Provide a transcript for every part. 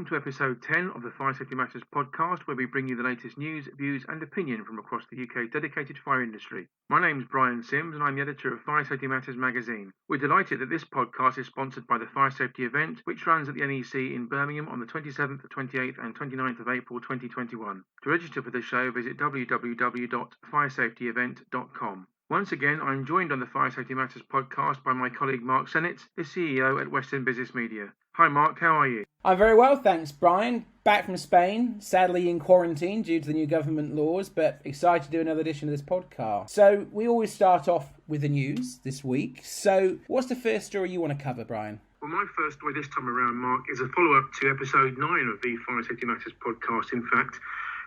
Welcome to episode 10 of the FSi Matters podcast, where we bring you the latest news, views and opinion from across the UK's dedicated fire industry. My name's Brian Sims and I'm the editor of FSi Matters magazine. We're delighted that this podcast is sponsored by the Fire Safety event, which runs at the NEC in Birmingham on the 27th, 28th and 29th of April 2021. To register for the show, visit www.firesafetyevent.com. Once again, I'm joined on the Fire Safety Matters podcast by my colleague Mark Sennett, the CEO at Western Business Media. Hi Mark, how are you? I'm very well, thanks Brian. Back from Spain, sadly in quarantine due to the new government laws, but excited to do another edition of this podcast. So we always start off with the news this week. So what's the first story you want to cover, Brian? Well, my first story this time around, Mark, is a follow-up to episode 9 of the Fire Safety Matters podcast, in fact,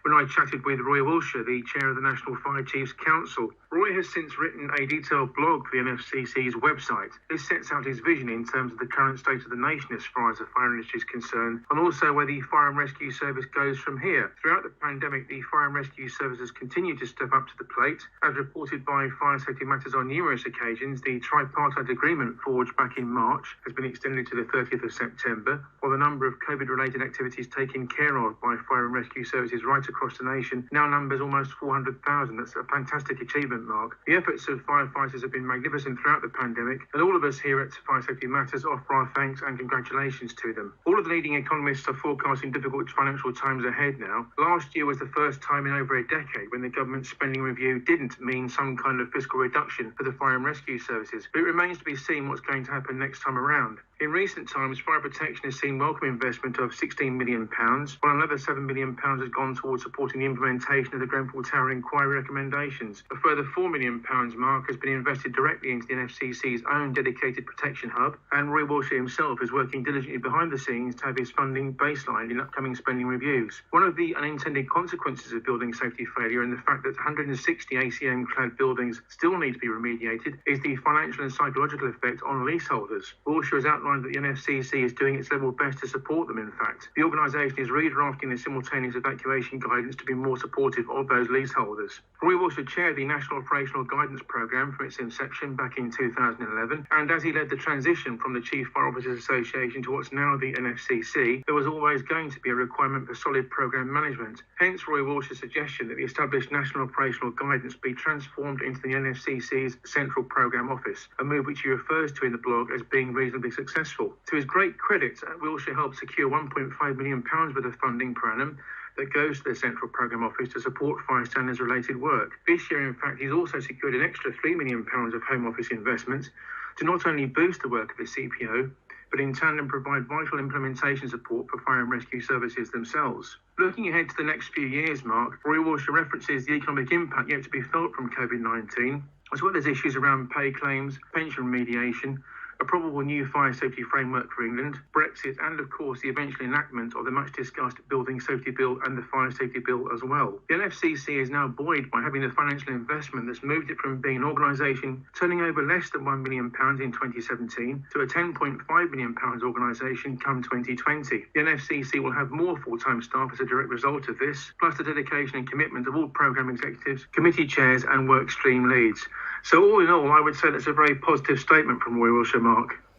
when I chatted with Roy Wilshire, the chair of the National Fire Chiefs Council. Roy has since written a detailed blog for the NFCC's website. This sets out his vision in terms of the current state of the nation as far as the fire industry is concerned, and also where the Fire and Rescue Service goes from here. Throughout the pandemic, the Fire and Rescue Service has continued to step up to the plate. As reported by Fire Safety Matters on numerous occasions, the tripartite agreement forged back in March has been extended to the 30th of September, while the number of COVID-related activities taken care of by Fire and Rescue Services right across the nation now numbers almost 400,000. That's a fantastic achievement, Mark. The efforts of firefighters have been magnificent throughout the pandemic, and all of us here at Fire Safety Matters offer our thanks and congratulations to them. All of the leading economists are forecasting difficult financial times ahead now. Last year was the first time in over a decade when the government spending review didn't mean some kind of fiscal reduction for the fire and rescue services, but it remains to be seen what's going to happen next time around. In recent times, fire protection has seen welcome investment of £16 million, while another £7 million has gone towards supporting the implementation of the Grenfell Tower inquiry recommendations. A further £4 million, Mark, has been invested directly into the NFCC's own dedicated protection hub, and Roy Wilshire himself is working diligently behind the scenes to have his funding baselined in upcoming spending reviews. One of the unintended consequences of building safety failure and the fact that 160 ACM-clad buildings still need to be remediated is the financial and psychological effect on leaseholders. Wilshire has outlined that the NFCC is doing its level best to support them, in fact. The organisation is redrafting the simultaneous evacuation guidance to be more supportive of those leaseholders. Roy Wilshire chaired the National Operational Guidance Programme from its inception back in 2011, and as he led the transition from the Chief Fire Officers Association to what's now the NFCC, there was always going to be a requirement for solid programme management. Hence Roy Wilshire's suggestion that the established National Operational Guidance be transformed into the NFCC's Central Programme Office, a move which he refers to in the blog as being reasonably successful. To his great credit, Wilshire helped secure £1.5 million worth of funding per annum that goes to the Central Programme Office to support fire standards related work. This year, in fact, he's also secured an extra £3 million of Home Office investment to not only boost the work of the CPO, but in tandem provide vital implementation support for fire and rescue services themselves. Looking ahead to the next few years, Mark, Roy Wilshire references the economic impact yet to be felt from COVID-19, as well as issues around pay claims, pension remediation, a probable new fire safety framework for England, Brexit, and of course the eventual enactment of the much discussed Building Safety Bill and the Fire Safety Bill as well. The NFCC is now buoyed by having the financial investment that's moved it from being an organisation turning over less than £1 million in 2017 to a £10.5 million organisation come 2020. The NFCC will have more full-time staff as a direct result of this, plus the dedication and commitment of all programme executives, committee chairs and work stream leads. So all in all, I would say that's a very positive statement from Roy Wilshire, Mark.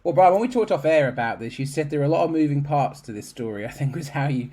Well, Brian, when we talked off air about this, you said there are a lot of moving parts to this story, I think was how you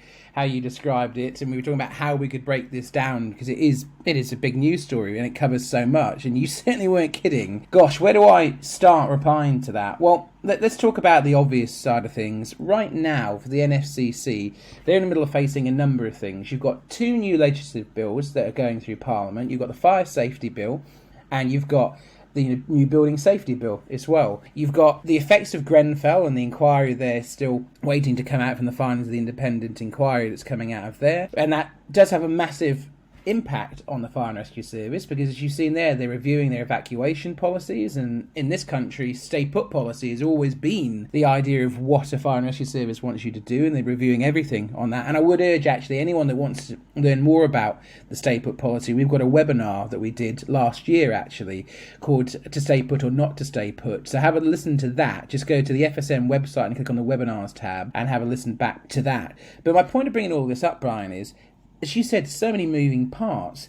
described it. And we were talking about how we could break this down, because it is a big news story and it covers so much. And you certainly weren't kidding. Gosh, where do I start replying to that? Well, let's talk about the obvious side of things. Right now, for the NFCC, they're in the middle of facing a number of things. You've got 2 new legislative bills that are going through Parliament. You've got the Fire Safety Bill, and you've got the new Building Safety Bill as well. You've got the effects of Grenfell and the inquiry there still waiting to come out from the findings of the independent inquiry that's coming out of there. And that does have a massive impact on the fire and rescue service, because as you've seen there, they're reviewing their evacuation policies, and in this country, stay put policy has always been the idea of what a fire and rescue service wants you to do, and they're reviewing everything on that. And I would urge actually anyone that wants to learn more about the stay put policy, we've got a webinar that we did last year actually called To Stay Put or Not to Stay Put, so have a listen to that. Just go to the FSM website and click on the webinars tab and have a listen back to that. But my point of bringing all this up, Brian, is as you said, so many moving parts.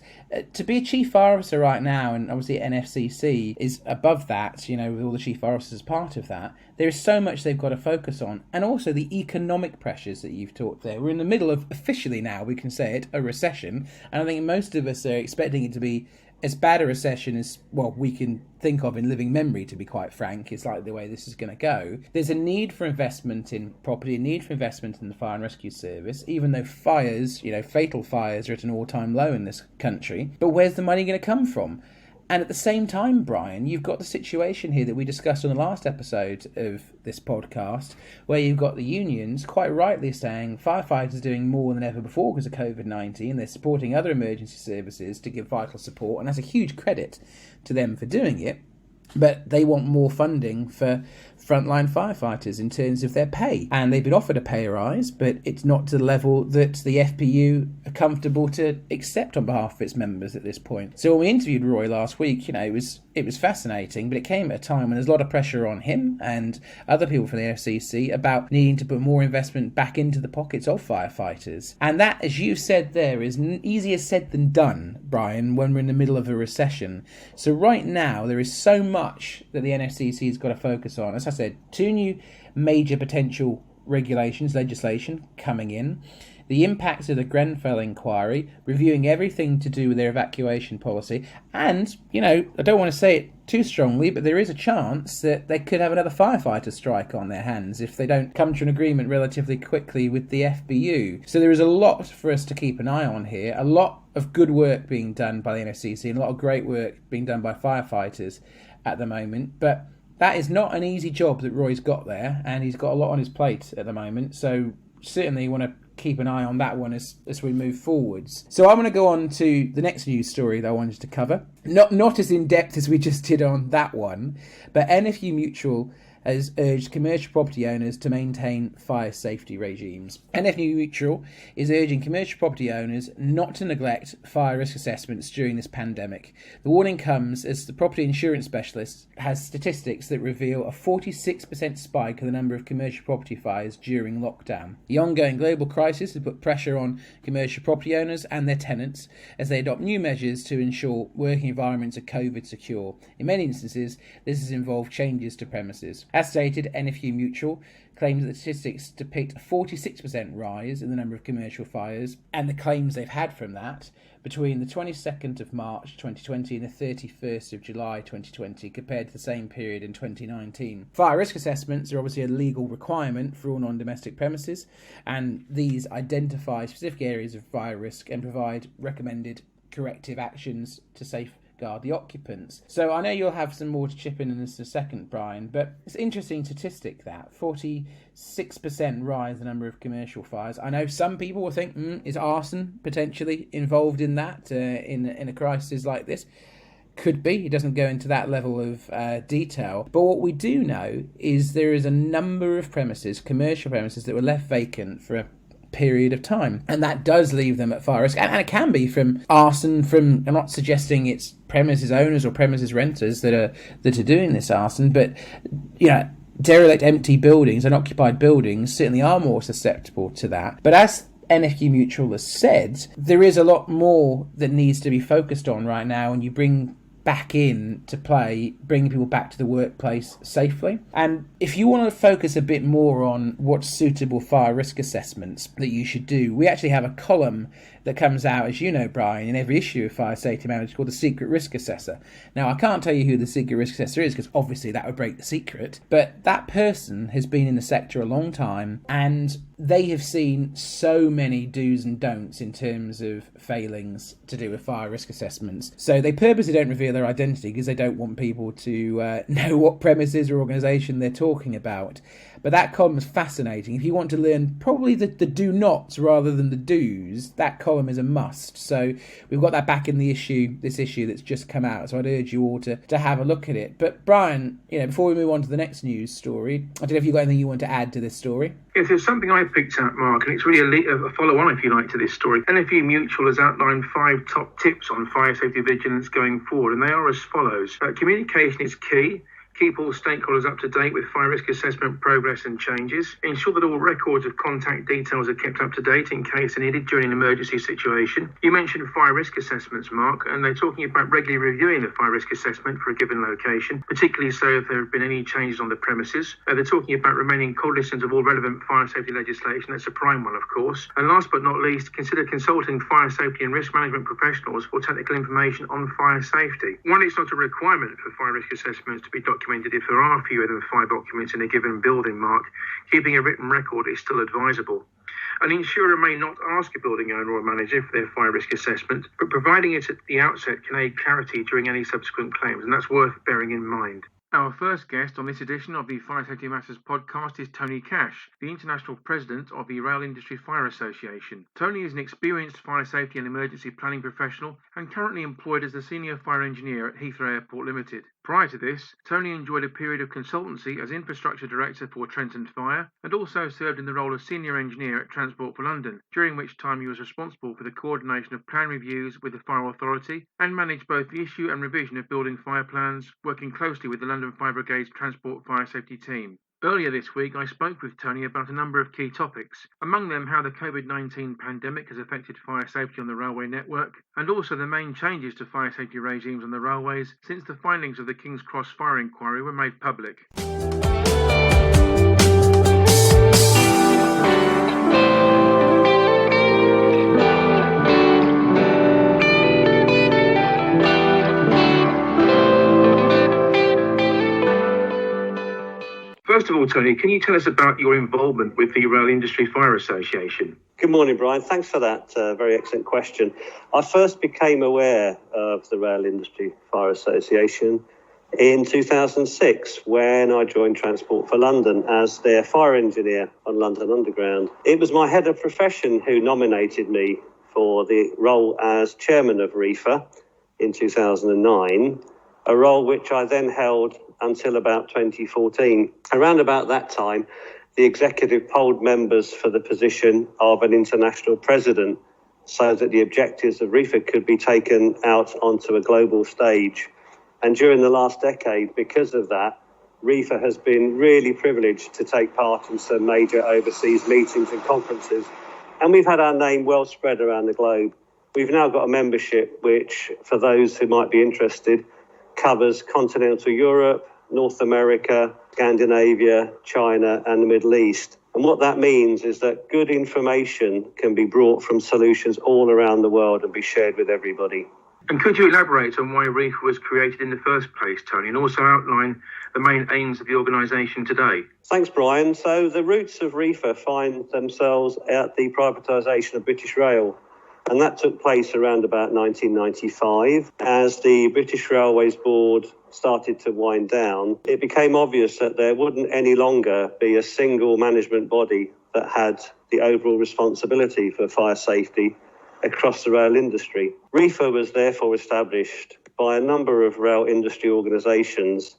To be a chief fire officer right now, and obviously NFCC is above that, with all the chief fire officers part of that, there is so much they've got to focus on. And also the economic pressures that you've talked there. We're in the middle of, officially now, we can say it, a recession. And I think most of us are expecting it to be as bad a recession as, we can think of in living memory, to be quite frank. It's like the way this is going to go. There's a need for investment in property, a need for investment in the fire and rescue service, even though fires, fatal fires are at an all-time low in this country. But where's the money going to come from? And at the same time, Brian, you've got the situation here that we discussed on the last episode of this podcast, where you've got the unions quite rightly saying firefighters are doing more than ever before because of COVID-19. They're supporting other emergency services to give vital support, and that's a huge credit to them for doing it. But they want more funding for frontline firefighters in terms of their pay. And they've been offered a pay rise, but it's not to the level that the FPU are comfortable to accept on behalf of its members at this point. So when we interviewed Roy last week, it was fascinating, but it came at a time when there's a lot of pressure on him and other people from the FCC about needing to put more investment back into the pockets of firefighters. And that, as you said there, is easier said than done, Brian, when we're in the middle of a recession. So right now, there is so much that the NFCC has got to focus on. As I said, 2 new major potential legislation coming in, the impacts of the Grenfell inquiry, reviewing everything to do with their evacuation policy, and, I don't want to say it too strongly, but there is a chance that they could have another firefighter strike on their hands if they don't come to an agreement relatively quickly with the FBU. So there is a lot for us to keep an eye on here, a lot of good work being done by the NFCC and a lot of great work being done by firefighters at the moment, but that is not an easy job that Roy's got there, and he's got a lot on his plate at the moment, so certainly want to keep an eye on that one as we move forwards. So I'm going to go on to the next news story that I wanted to cover. Not as in-depth as we just did on that one, but NFU Mutual has urged commercial property owners to maintain fire safety regimes. NFU Mutual is urging commercial property owners not to neglect fire risk assessments during this pandemic. The warning comes as the property insurance specialist has statistics that reveal a 46% spike in the number of commercial property fires during lockdown. The ongoing global crisis has put pressure on commercial property owners and their tenants as they adopt new measures to ensure working environments are COVID secure. In many instances, this has involved changes to premises. As stated, NFU Mutual claims that the statistics depict a 46% rise in the number of commercial fires and the claims they've had from that between the 22nd of March 2020 and the 31st of July 2020 compared to the same period in 2019. Fire risk assessments are obviously a legal requirement for all non-domestic premises, and these identify specific areas of fire risk and provide recommended corrective actions to safeguard the occupants. So I know you'll have some more to chip in this in a second, Brian, but it's an interesting statistic that 46% rise in the number of commercial fires. I know some people will think, is arson potentially involved in that in a crisis like this? Could be. It doesn't go into that level of detail. But what we do know is there is a number of premises, commercial premises, that were left vacant for a period of time, and that does leave them at fire risk, and it can be from arson. I'm not suggesting it's premises owners or premises renters that are doing this arson, but derelict empty buildings, unoccupied buildings certainly are more susceptible to that. But as NFU Mutual has said, there is a lot more that needs to be focused on right now, and you bring back in to play, bringing people back to the workplace safely. And if you want to focus a bit more on what's suitable fire risk assessments that you should do, we actually have a column that comes out, as you know, Brian, in every issue of Fire Safety Manager called the Secret Risk Assessor. Now, I can't tell you who the Secret Risk Assessor is because obviously that would break the secret, but that person has been in the sector a long time and they have seen so many do's and don'ts in terms of failings to do with fire risk assessments. So they purposely don't reveal their identity because they don't want people to know what premises or organisation they're talking about. But that column is fascinating. If you want to learn probably the do-nots rather than the do's, that column is a must. So we've got that back in this issue that's just come out. So I'd urge you all to have a look at it. But Brian, before we move on to the next news story, I don't know if you've got anything you want to add to this story. Yes, there's something I picked out, Mark, and it's really a follow-on, if you like, to this story. NFU Mutual has outlined 5 top tips on fire safety vigilance going forward, and they are as follows. Communication is key. keep all stakeholders up to date with fire risk assessment progress and changes, ensure that all records of contact details are kept up to date in case they're needed during an emergency situation. You mentioned fire risk assessments, Mark, and they're talking about regularly reviewing the fire risk assessment for a given location, particularly so if there have been any changes on the premises. They're talking about remaining cognizant of all relevant fire safety legislation. That's a prime one, of course. And last but not least, consider consulting fire safety and risk management professionals for technical information on fire safety. While it's not a requirement for fire risk assessments to be documented if there are fewer than 5 documents in a given building, Mark, keeping a written record is still advisable. An insurer may not ask a building owner or manager for their fire risk assessment, but providing it at the outset can aid clarity during any subsequent claims, and that's worth bearing in mind. Our first guest on this edition of the Fire Safety Matters podcast is Tony Cash, the International President of the Rail Industry Fire Association. Tony is an experienced fire safety and emergency planning professional and currently employed as the Senior Fire Engineer at Heathrow Airport Limited. Prior to this, Tony enjoyed a period of consultancy as Infrastructure Director for Trenton Fire and also served in the role of Senior Engineer at Transport for London, during which time he was responsible for the coordination of plan reviews with the Fire Authority and managed both the issue and revision of building fire plans, working closely with the London Fire Brigade's Transport Fire Safety team. Earlier this week, I spoke with Tony about a number of key topics, among them how the COVID-19 pandemic has affected fire safety on the railway network, and also the main changes to fire safety regimes on the railways since the findings of the King's Cross Fire Inquiry were made public. First of all, Tony, can you tell us about your involvement with the Rail Industry Fire Association? Good morning, Brian. Thanks for that very excellent question. I first became aware of the Rail Industry Fire Association in 2006 when I joined Transport for London as their fire engineer on London Underground. It was my head of profession who nominated me for the role as chairman of RIFA in 2009, a role which I then held until about 2014. Around about that time, the executive polled members for the position of an international president so that the objectives of RIFA could be taken out onto a global stage. And during the last decade, because of that, RIFA has been really privileged to take part in some major overseas meetings and conferences. And we've had our name well spread around the globe. We've now got a membership which, for those who might be interested, covers continental Europe, North America, Scandinavia, China, and the Middle East. And what that means is that good information can be brought from solutions all around the world and be shared with everybody. And could you elaborate on why RIFA was created in the first place, Tony, and also outline the main aims of the organisation today? Thanks, Brian. So the roots of RIFA find themselves at the privatisation of British Rail. And that took place around about 1995. As the British Railways Board started to wind down, it became obvious that there wouldn't any longer be a single management body that had the overall responsibility for fire safety across the rail industry. RIFA was therefore established by a number of rail industry organisations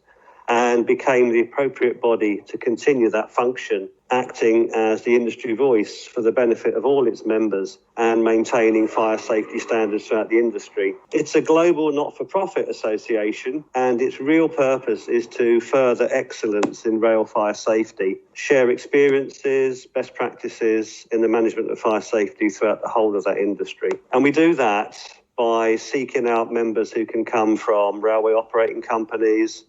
and became the appropriate body to continue that function, acting as the industry voice for the benefit of all its members and maintaining fire safety standards throughout the industry. It's a global not-for-profit association, and its real purpose is to further excellence in rail fire safety, share experiences, best practices in the management of fire safety throughout the whole of that industry. And we do that by seeking out members who can come from railway operating companies,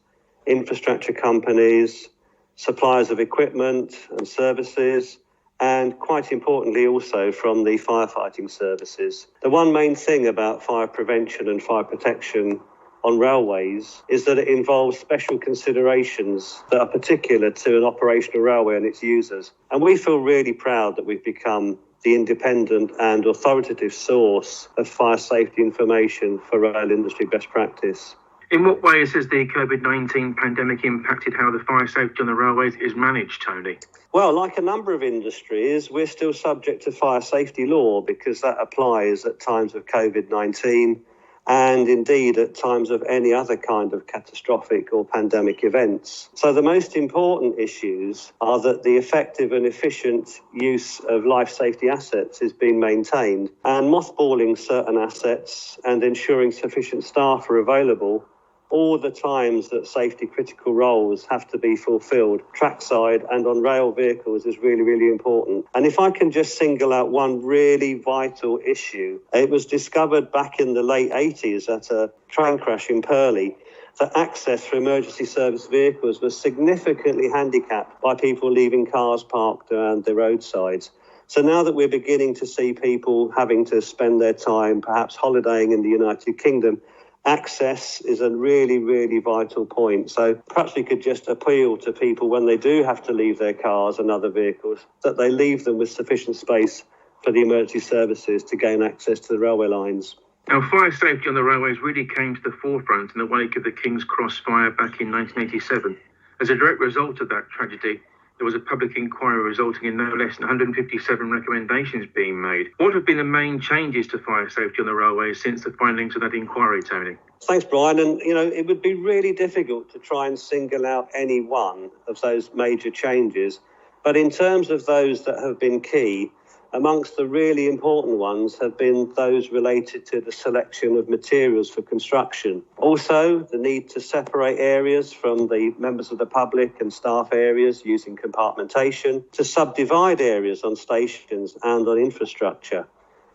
infrastructure companies, suppliers of equipment and services, and quite importantly also from the firefighting services. The one main thing about fire prevention and fire protection on railways is that it involves special considerations that are particular to an operational railway and its users. And we feel really proud that we've become the independent and authoritative source of fire safety information for rail industry best practice. In what ways has the COVID-19 pandemic impacted how the fire safety on the railways is managed, Tony? Well, like a number of industries, we're still subject to fire safety law because that applies at times of COVID-19 and indeed at times of any other kind of catastrophic or pandemic events. So the most important issues are that the effective and efficient use of life safety assets is being maintained, and mothballing certain assets and ensuring sufficient staff are available all the times that safety critical roles have to be fulfilled, trackside and on rail vehicles, is really, really important. And if I can just single out one really vital issue, it was discovered back in the late 80s at a train crash in Purley that access for emergency service vehicles was significantly handicapped by people leaving cars parked around the roadsides. So now that we're beginning to see people having to spend their time perhaps holidaying in the United Kingdom, access is a really, really vital point. So perhaps we could just appeal to people when they do have to leave their cars and other vehicles, that they leave them with sufficient space for the emergency services to gain access to the railway lines. Now, fire safety on the railways really came to the forefront in the wake of the King's Cross fire back in 1987. As a direct result of that tragedy, there was a public inquiry resulting in no less than 157 recommendations being made. What have been the main changes to fire safety on the railways since the findings of that inquiry, Tony? Thanks, Brian. And, it would be really difficult to try and single out any one of those major changes. But in terms of those that have been key, amongst the really important ones have been those related to the selection of materials for construction. Also, the need to separate areas from the members of the public and staff areas using compartmentation, to subdivide areas on stations and on infrastructure,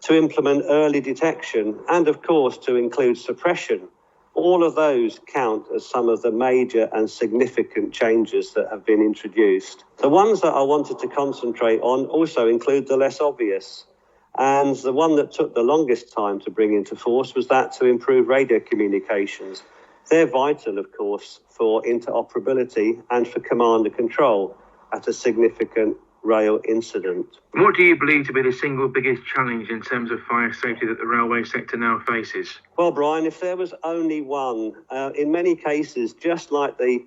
to implement early detection, and of course to include suppression. All of those count as some of the major and significant changes that have been introduced. The ones that I wanted to concentrate on also include the less obvious. And the one that took the longest time to bring into force was that to improve radio communications. They're vital, of course, for interoperability and for command and control at a significant rail incident. What do you believe to be the single biggest challenge in terms of fire safety that the railway sector now faces? Well, Brian, if there was only one, in many cases, just like the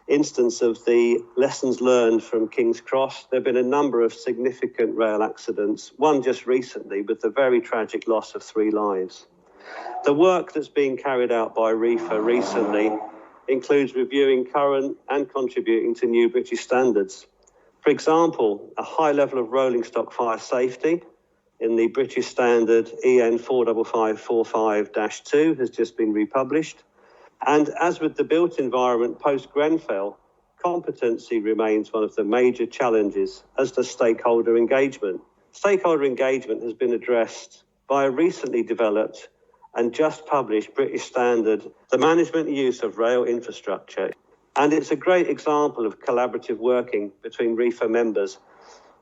instance of the lessons learned from King's Cross, there have been a number of significant rail accidents, one just recently with the very tragic loss of 3 lives. The work that's being carried out by REFA recently includes reviewing current and contributing to new British standards. For example, a high level of rolling stock fire safety in the British standard EN 45545-2 has just been republished. And as with the built environment post-Grenfell, competency remains one of the major challenges, as does stakeholder engagement. Stakeholder engagement has been addressed by a recently developed and just published British standard, the management and use of rail infrastructure. And it's a great example of collaborative working between REFA members.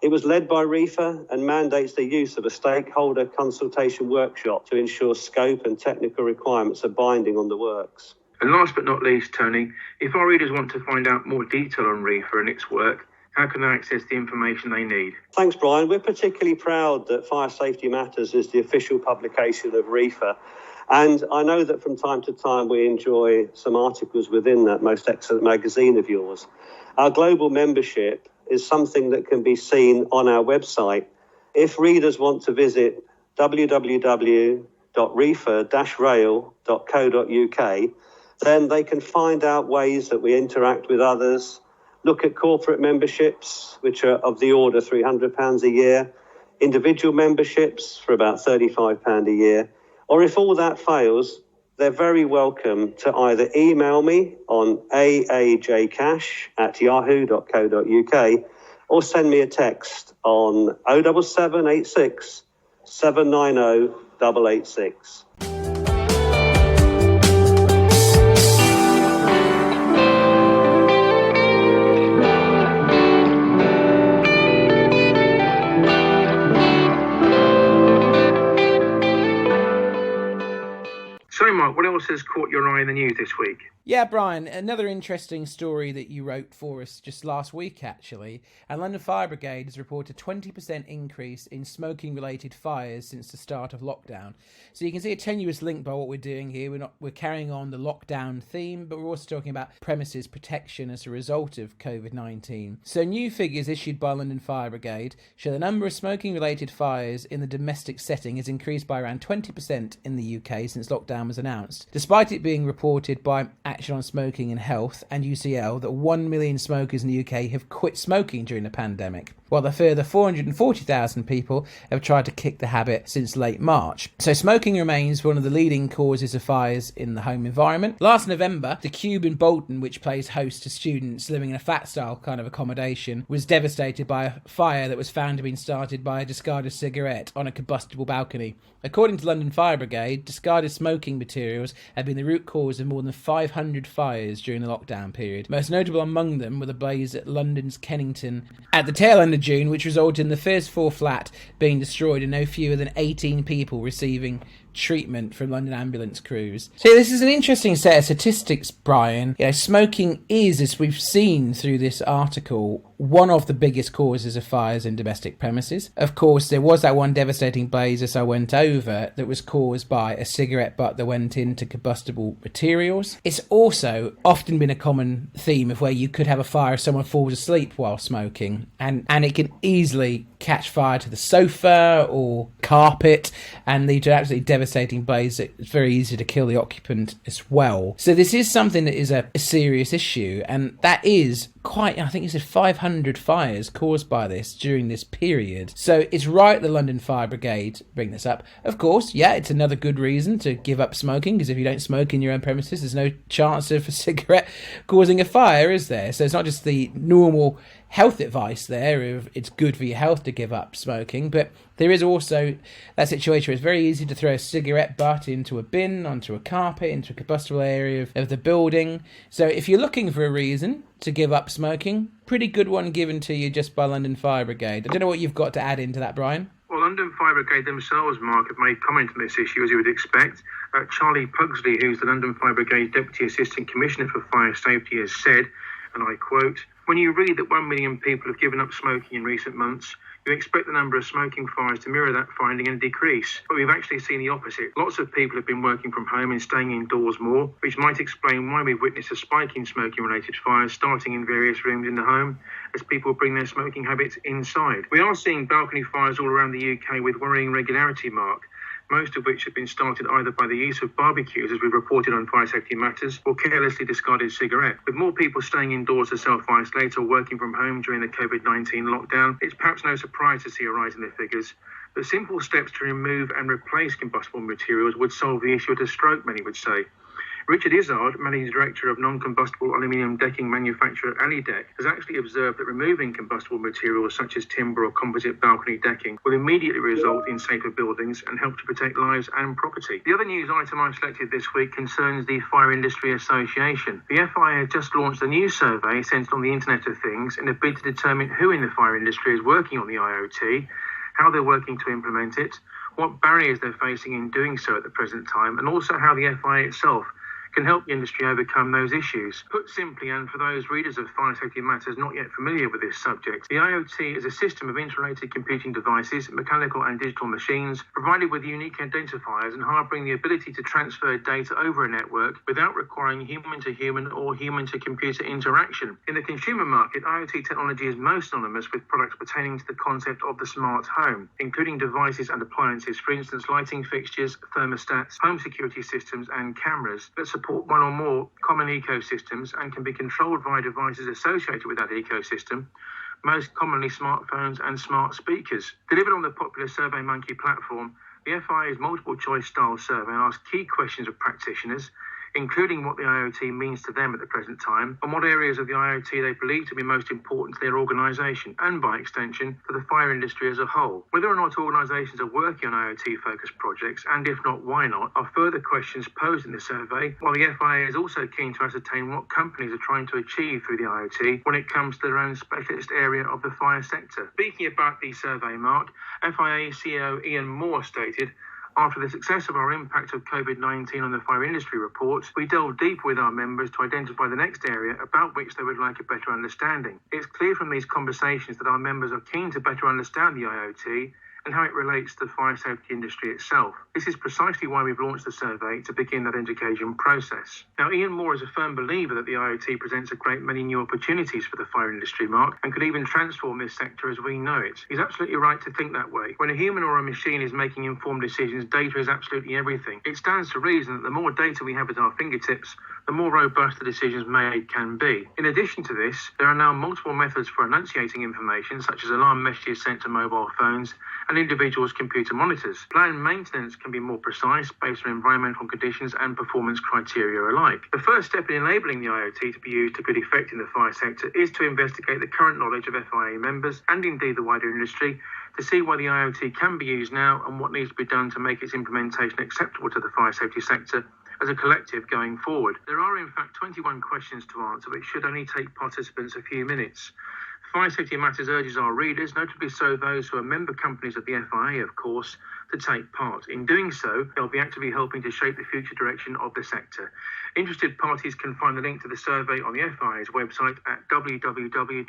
It was led by REFA and mandates the use of a stakeholder consultation workshop to ensure scope and technical requirements are binding on the works. And last but not least, Tony, if our readers want to find out more detail on REFA and its work, how can they access the information they need? Thanks, Brian. We're particularly proud that Fire Safety Matters is the official publication of REFA. And I know that from time to time we enjoy some articles within that most excellent magazine of yours. Our global membership is something that can be seen on our website. If readers want to visit www.refa-rail.co.uk, then they can find out ways that we interact with others, look at corporate memberships, which are of the order £300 a year, individual memberships for about £35 a year, or if all that fails, they're very welcome to either email me on aajcash@yahoo.co.uk or send me a text on 07786 790 886. So, Mark, what else has caught your eye in the news this week? Yeah, Brian, another interesting story that you wrote for us just last week, actually. And London Fire Brigade has reported a 20% increase in smoking-related fires since the start of lockdown. So you can see a tenuous link by what we're doing here. We're carrying on the lockdown theme, but we're also talking about premises protection as a result of COVID-19. So new figures issued by London Fire Brigade show the number of smoking-related fires in the domestic setting has increased by around 20% in the UK since lockdown was announced. despite it being reported by Action on Smoking and Health and UCL that 1 million smokers in the UK have quit smoking during the pandemic, while a further 440,000 people have tried to kick the habit since late March. So smoking remains one of the leading causes of fires in the home environment. Last November, the Cube in Bolton, which plays host to students living in a flat-style kind of accommodation, was devastated by a fire that was found to have been started by a discarded cigarette on a combustible balcony. According to London Fire Brigade, discarded smoking materials had been the root cause of more than 500 fires during the lockdown period. Most notable among them were the blaze at London's Kennington at the tail end of June, which resulted in the first floor flat being destroyed and no fewer than 18 people receiving treatment from London ambulance crews. So this is an interesting set of statistics, Brian. Smoking is, as we've seen through this article, one of the biggest causes of fires in domestic premises. Of course, there was that one devastating blaze, as I went over, that was caused by a cigarette butt that went into combustible materials. It's also often been a common theme of where you could have a fire if someone falls asleep while smoking, and it can easily catch fire to the sofa or carpet and lead to absolutely devastating blaze. It's very easy to kill the occupant as well. So this is something that is a serious issue, and that is quite, I think you said 500 fires caused by this during this period. So it's right the London Fire Brigade bring this up. Of course, yeah, it's another good reason to give up smoking, because if you don't smoke in your own premises, there's no chance of a cigarette causing a fire, is there? So it's not just the normal health advice there of it's good for your health to give up smoking, but there is also that situation where it's very easy to throw a cigarette butt into a bin, onto a carpet, into a combustible area of the building. So if you're looking for a reason to give up smoking, pretty good one given to you just by London Fire Brigade. I don't know what you've got to add into that, Brian. Well, London Fire Brigade themselves, Mark, have made comment on this issue, as you would expect. Charlie Pugsley, who's the London Fire Brigade Deputy Assistant Commissioner for Fire Safety, has said, and I quote, "When you read that 1 million people have given up smoking in recent months, you expect the number of smoking fires to mirror that finding and decrease. But we've actually seen the opposite. Lots of people have been working from home and staying indoors more, which might explain why we've witnessed a spike in smoking-related fires starting in various rooms in the home as people bring their smoking habits inside. We are seeing balcony fires all around the UK with worrying regularity, Mark, most of which have been started either by the use of barbecues, as we've reported on Fire Safety Matters, or carelessly discarded cigarette. With more people staying indoors to self-isolate or working from home during the COVID-19 lockdown, it's perhaps no surprise to see a rise in the figures. But simple steps to remove and replace combustible materials would solve the issue at a stroke, many would say. Richard Izzard, Managing Director of non-combustible aluminium decking manufacturer Alidec, has actually observed that removing combustible materials such as timber or composite balcony decking will immediately result in safer buildings and help to protect lives and property. The other news item I selected this week concerns the Fire Industry Association. The FI has just launched a new survey centred on the Internet of Things in a bid to determine who in the fire industry is working on the IoT, how they're working to implement it, what barriers they're facing in doing so at the present time, and also how the FI itself can help the industry overcome those issues. Put simply, and for those readers of Fire Safety Matters not yet familiar with this subject, the IoT is a system of interrelated computing devices, mechanical and digital machines, provided with unique identifiers and harbouring the ability to transfer data over a network without requiring human-to-human or human-to-computer interaction. In the consumer market, IoT technology is most synonymous with products pertaining to the concept of the smart home, including devices and appliances, for instance, lighting fixtures, thermostats, home security systems and cameras that support one or more common ecosystems and can be controlled via devices associated with that ecosystem, most commonly smartphones and smart speakers. Delivered on the popular SurveyMonkey platform, the FIA's multiple choice style survey asks key questions of practitioners, including what the IoT means to them at the present time, and what areas of the IoT they believe to be most important to their organisation, and by extension, to the fire industry as a whole. Whether or not organisations are working on IoT-focused projects, and if not, why not, are further questions posed in the survey, while the FIA is also keen to ascertain what companies are trying to achieve through the IoT when it comes to their own specialist area of the fire sector. Speaking about the survey, Mark, FIA CEO Ian Moore stated, "After the success of our Impact of COVID-19 on the Fire Industry report, we delved deep with our members to identify the next area about which they would like a better understanding. It's clear from these conversations that our members are keen to better understand the IoT and how it relates to the fire safety industry itself. This is precisely why we've launched the survey, to begin that education process. Now, Ian Moore is a firm believer that the IoT presents a great many new opportunities for the fire industry, Mark, and could even transform this sector as we know it. He's absolutely right to think that way. When a human or a machine is making informed decisions, data is absolutely everything. It stands to reason that the more data we have at our fingertips, the more robust the decisions made can be. In addition to this, there are now multiple methods for enunciating information, such as alarm messages sent to mobile phones and individuals' computer monitors. Planned maintenance can be more precise based on environmental conditions and performance criteria alike. The first step in enabling the IoT to be used to good effect in the fire sector is to investigate the current knowledge of FIA members and indeed the wider industry to see why the IoT can be used now and what needs to be done to make its implementation acceptable to the fire safety sector as a collective going forward. There are in fact 21 questions to answer, which should only take participants a few minutes. Fire Safety Matters urges our readers, notably so those who are member companies of the FIA, of course, to take part. In doing so, they'll be actively helping to shape the future direction of the sector. Interested parties can find the link to the survey on the FIA's website at www.fia.com/.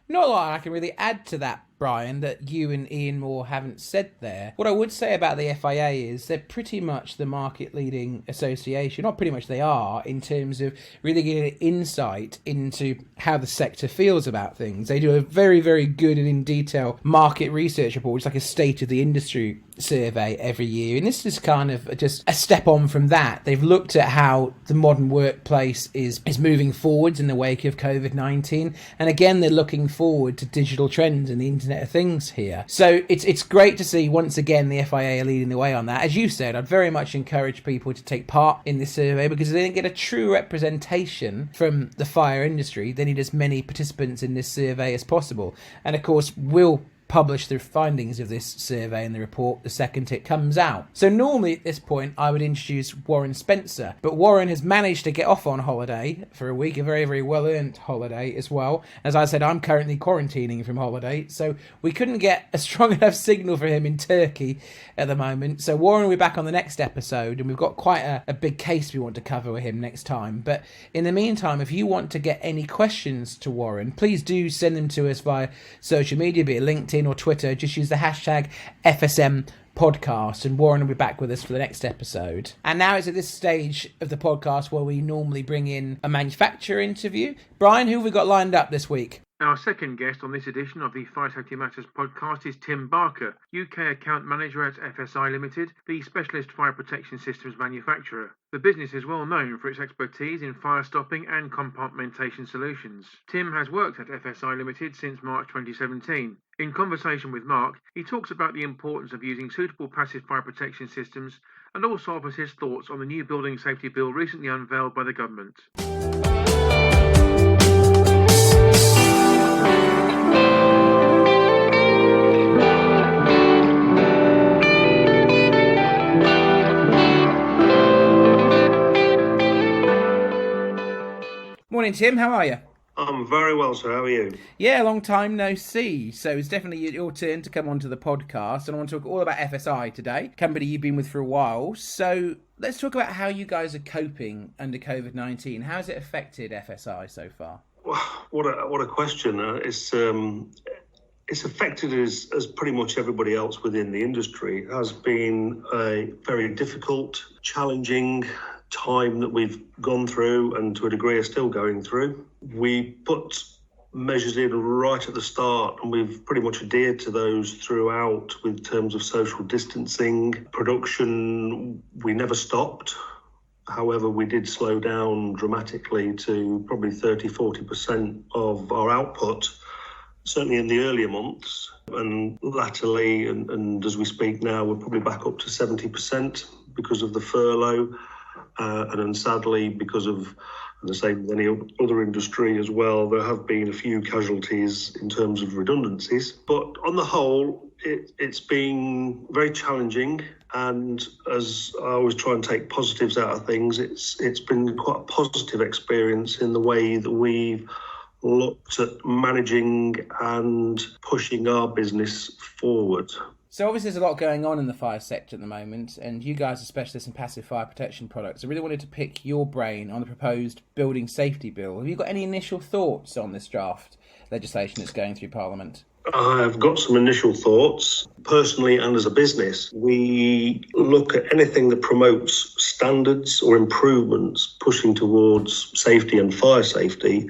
Not a lot I can really add to that, Brian, that you and Ian Moore haven't said there. What I would say about the FIA is they're pretty much the market-leading association, not pretty much they are, in terms of really getting insight into how the sector feels about things. They do a very, very good and in detail market research report, which is like a state of the industry survey every year, and this is kind of just a step on from that. They've looked at how the modern workplace is moving forwards in the wake of COVID-19, and again they're looking forward to digital trends and the Internet of Things here. So it's great to see once again the FIA are leading the way on that. As you said, I'd very much encourage people to take part in this survey because they didn't get a true representation from the fire industry. They need as many participants in this survey as possible, and of course we'll publish the findings of this survey and the report the second it comes out. So normally at this point I would introduce Warren Spencer, but Warren has managed to get off on holiday for a week, a very, very well-earned holiday as well. As I said, I'm currently quarantining from holiday, so we couldn't get a strong enough signal for him in Turkey at the moment. So Warren will be back on the next episode, and we've got quite a big case we want to cover with him next time. But in the meantime, if you want to get any questions to Warren, please do send them to us via social media, be it LinkedIn or Twitter. Just use the hashtag FSM Podcast, and Warren will be back with us for the next episode. And now it's at this stage of the podcast where we normally bring in a manufacturer interview. Brian, who have we got lined up this week? Our second guest on this edition of the Fire Safety Matters podcast is Tim Barker, UK Account Manager at FSi Ltd, the specialist fire protection systems manufacturer. The business is well known for its expertise in fire stopping and compartmentation solutions. Tim has worked at FSi Ltd since March 2017. In conversation with Mark, he talks about the importance of using suitable passive fire protection systems and also offers his thoughts on the new building safety bill recently unveiled by the government. Morning, Tim. How are you? I'm very well, sir. How are you? Yeah, long time no see. So it's definitely your turn to come onto the podcast, and I want to talk all about FSi today, company you've been with for a while. So let's talk about how you guys are coping under COVID-19. How has it affected FSi so far? What a question. It's affected as pretty much everybody else within the industry. It has been a very difficult, challenging time that we've gone through, and to a degree are still going through. We put measures in right at the start, and we've pretty much adhered to those throughout with terms of social distancing. Production, we never stopped. However, we did slow down dramatically to probably 30-40% of our output, certainly in the earlier months. And latterly, and as we speak now, we're probably back up to 70% because of the furlough. And then sadly, because of the same as any other industry as well, there have been a few casualties in terms of redundancies. But on the whole, it's been very challenging. And as I always try and take positives out of things, it's been quite a positive experience in the way that we've looked at managing and pushing our business forward. So obviously there's a lot going on in the fire sector at the moment, and you guys are specialists in passive fire protection products. I really wanted to pick your brain on the proposed building safety bill. Have you got any initial thoughts on this draft legislation that's going through Parliament? I've got some initial thoughts. Personally and as a business, we look at anything that promotes standards or improvements pushing towards safety and fire safety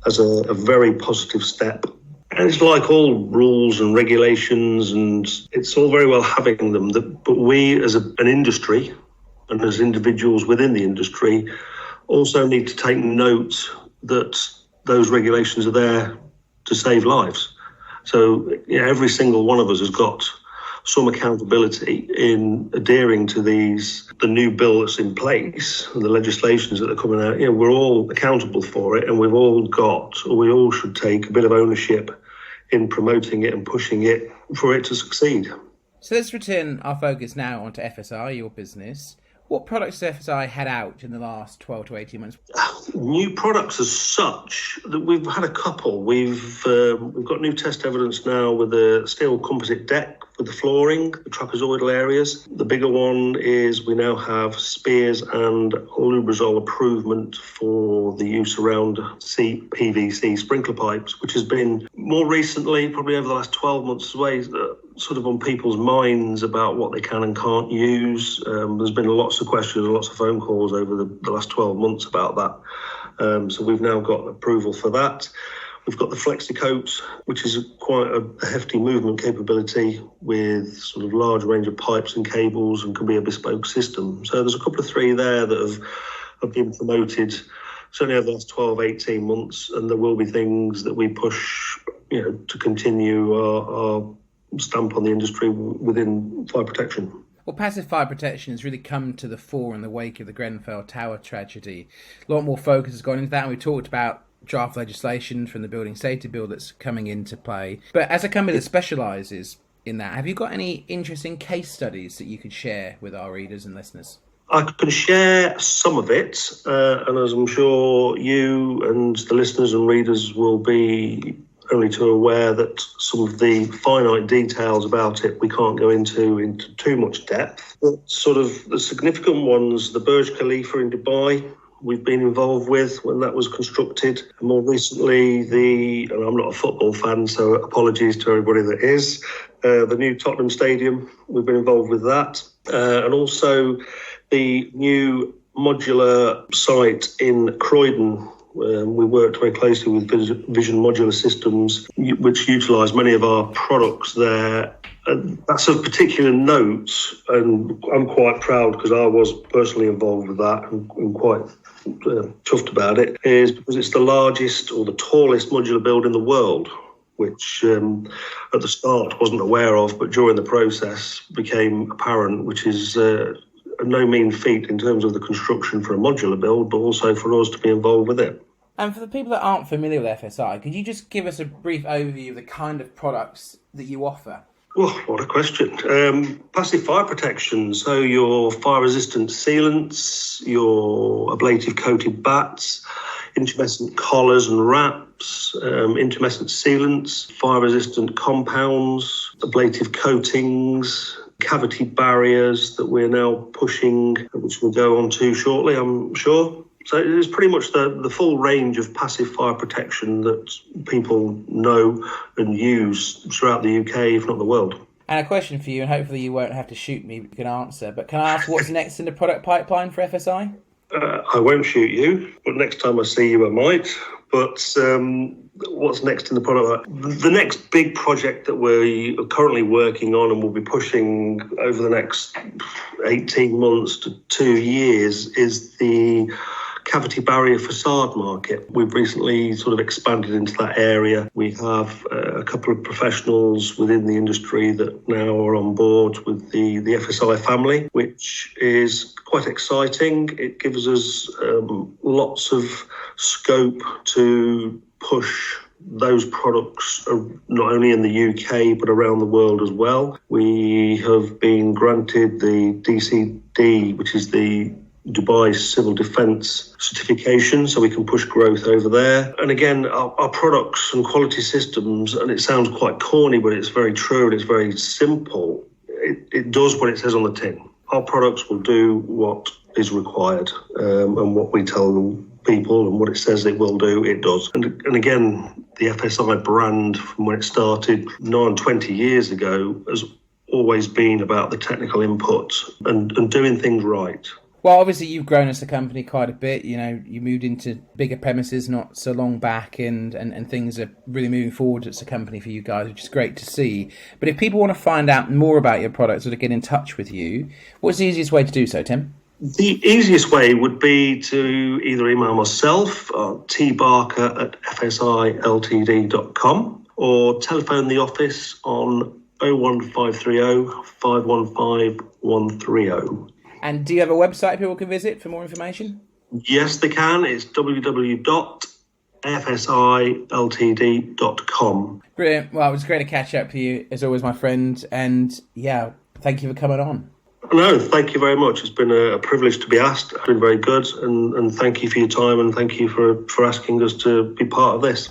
as a very positive step. And it's like all rules and regulations, and it's all very well having them, but we as an industry and as individuals within the industry also need to take note that those regulations are there to save lives. So every single one of us has got some accountability in adhering to the new bill that's in place, and the legislations that are coming out. We're all accountable for it, and we all should take a bit of ownership in promoting it and pushing it for it to succeed. So let's return our focus now onto FSi, your business. What products has FSi had out in the last 12 to 18 months? New products as such, that we've had a couple. We've got new test evidence now with the steel composite deck for the flooring, the trapezoidal areas. The bigger one is we now have spears and Lubrizol improvement for the use around PVC sprinkler pipes, which has been more recently, probably over the last 12 months, sort of on people's minds about what they can and can't use. There's been lots of questions and lots of phone calls over the last 12 months about that. So we've now got approval for that. We've got the FlexiCoat, which is quite a hefty movement capability with sort of large range of pipes and cables and can be a bespoke system. So there's a couple of three there that have been promoted certainly over the last 12, 18 months, and there will be things that we push, to continue our stamp on the industry within fire protection. Well, passive fire protection has really come to the fore in the wake of the Grenfell Tower tragedy. A lot more focus has gone into that, and we talked about draft legislation from the Building Safety Bill that's coming into play. But as a company that specialises in that, have you got any interesting case studies that you could share with our readers and listeners? I can share some of it, and as I'm sure you and the listeners and readers will be only too aware that some of the finite details about it we can't go into too much depth. But sort of the significant ones, the Burj Khalifa in Dubai, we've been involved with when that was constructed. And more recently, and I'm not a football fan, so apologies to everybody that is, the new Tottenham Stadium, we've been involved with that. And also the new modular site in Croydon. We worked very closely with Vision Modular Systems, which utilise many of our products there. And that's of particular note, and I'm quite proud because I was personally involved with that and quite chuffed about it, is because it's the largest or the tallest modular build in the world, which at the start wasn't aware of, but during the process became apparent, which is no mean feat in terms of the construction for a modular build, but also for us to be involved with it. And for the people that aren't familiar with FSi, could you just give us a brief overview of the kind of products that you offer? Oh, what a question. Passive fire protection, so your fire-resistant sealants, your ablative coated bats, intermittent collars and wraps, intermittent sealants, fire-resistant compounds, ablative coatings, cavity barriers that we're now pushing, which we'll go on to shortly, I'm sure. So it is pretty much the full range of passive fire protection that people know and use throughout the UK, if not the world. And a question for you, and hopefully you won't have to shoot me, you can answer, but can I ask what's next in the product pipeline for FSi? I won't shoot you, but next time I see you I might. But what's next in the product? The next big project that we are currently working on and will be pushing over the next 18 months to 2 years is the cavity barrier facade market. We've recently sort of expanded into that area. We have a couple of professionals within the industry that now are on board with the FSi family, which is quite exciting. It gives us lots of scope to push those products not only in the UK but around the world as well. We have been granted the DCD, which is the Dubai Civil Defence certification, so we can push growth over there. And again, our products and quality systems, and it sounds quite corny, but it's very true and it's very simple. It does what it says on the tin. Our products will do what is required and what we tell them people and what it says it will do, it does. And again, the FSi brand from when it started 20 years ago has always been about the technical input and doing things right. Well, obviously you've grown as a company quite a bit. You know, you moved into bigger premises not so long back, and things are really moving forward as a company for you guys, which is great to see. But if people want to find out more about your products or to get in touch with you, what's the easiest way to do so, Tim? The easiest way would be to either email myself, tbarker@fsiltd.com, or telephone the office on 01530 515 130. And do you have a website people can visit for more information? Yes, they can. It's www.fsiltd.com. Brilliant. Well, it was great to catch up with you, as always, my friend. And yeah, thank you for coming on. No, thank you very much. It's been a privilege to be asked. It's been very good. And thank you for your time, and thank you for asking us to be part of this.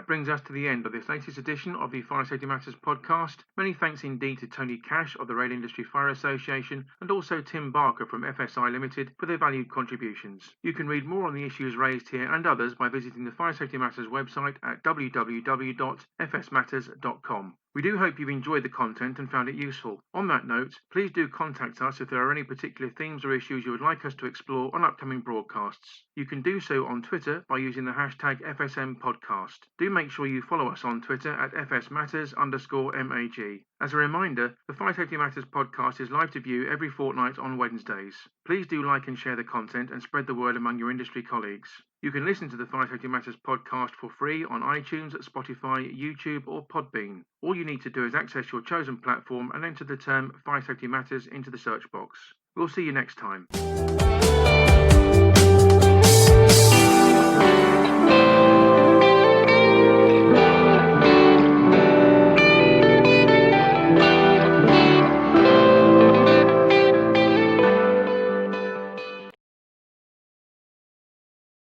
Brings us to the end of this latest edition of the Fire Safety Matters podcast. Many thanks indeed to Tony Cash of the Rail Industry Fire Association and also Tim Barker from FSi Ltd for their valued contributions. You can read more on the issues raised here and others by visiting the Fire Safety Matters website at www.fsmatters.com. We do hope you've enjoyed the content and found it useful. On that note, please do contact us if there are any particular themes or issues you would like us to explore on upcoming broadcasts. You can do so on Twitter by using the hashtag FSM Podcast. Do make sure you follow us on Twitter at FSMatters_MAG. As a reminder, the Fire Safety Matters podcast is live to view every fortnight on Wednesdays. Please do like and share the content and spread the word among your industry colleagues. You can listen to the Fire Safety Matters podcast for free on iTunes, Spotify, YouTube or Podbean. All you need to do is access your chosen platform and enter the term Fire Safety Matters into the search box. We'll see you next time.